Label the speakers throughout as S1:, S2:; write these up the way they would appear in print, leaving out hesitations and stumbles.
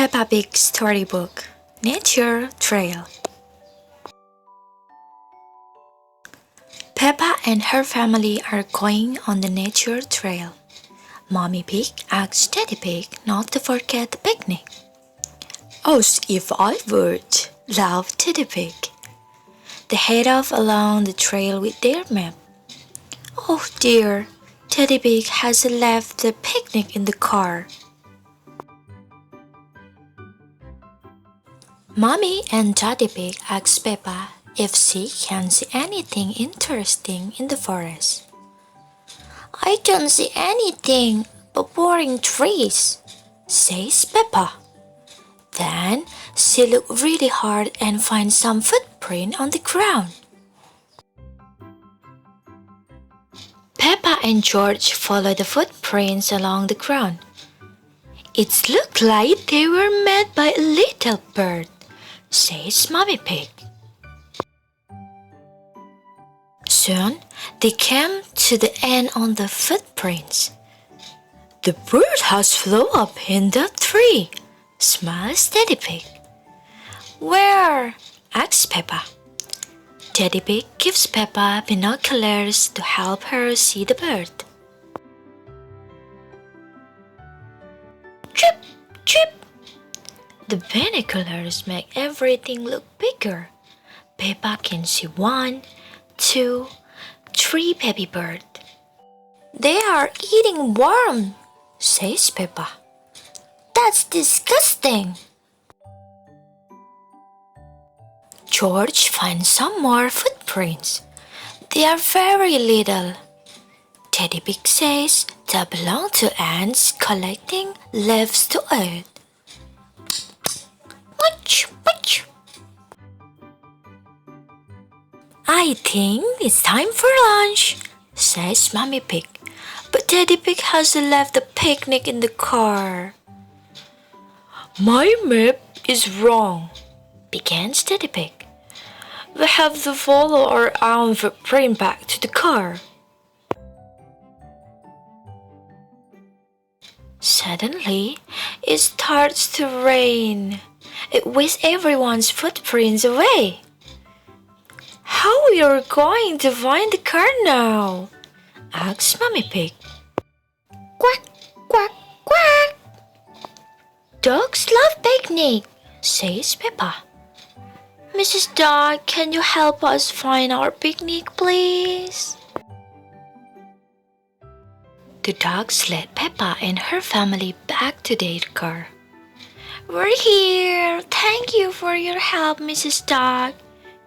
S1: Peppa Pig Storybook Nature Trail. Peppa and her family are going on the nature trail. Mommy Pig asks Daddy Pig not to forget the picnic. "As if I would," laughed Daddy Pig. They head off along the trail with their map. "Oh dear, Daddy Pig has left the picnic in the car." Mommy and Daddy Pig ask Peppa if she can see anything interesting in the forest. "I don't see anything but boring trees," says Peppa. Then she looks really hard and finds some footprint on the ground. Peppa and George follow the footprints along the ground. "It looks like they were made by a little bird," says Mommy Pig. Soon they came to the end on the footprints. "The bird has flown up in that tree," smiles Daddy Pig. "Where?" asks Peppa. Daddy Pig gives Peppa binoculars to help her see the bird. Chip, chip! The binoculars make everything look bigger. Peppa can see 1, 2, 3 baby birds. "They are eating worms," says Peppa. "That's disgusting." George finds some more footprints. They are very little. Daddy Pig says they belong to ants collecting leaves to eat. Watch, watch. "I think it's time for lunch," says Mommy Pig. But Daddy Pig has left the picnic in the car. "My map is wrong," begins Daddy Pig. "We have to follow our own footprint back to the car." Suddenly, it starts to rain. It whisks everyone's footprints away. "How are we going to find the car now?" asks Mommy Pig. "Quack, quack, quack." "Dogs love picnic," says Peppa. "Mrs. Dog, can you help us find our picnic, please?" The dogs led Peppa and her family back to their car. "We're here! Thank you for your help, Mrs. Dog,"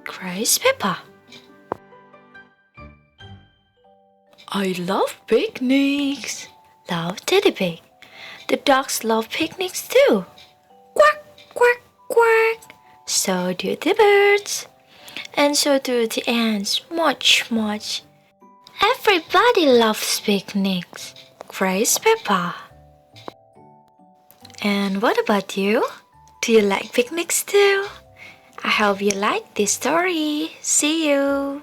S1: cries Peppa. "I love picnics," laughed Daddy Pig. "The dogs love picnics too." Quack, quack, quack. So do the birds. And so do the ants. Much, much. "Everybody loves picnics," cries Peppa. And what about you? Do you like picnics too? I hope you like this story. See you!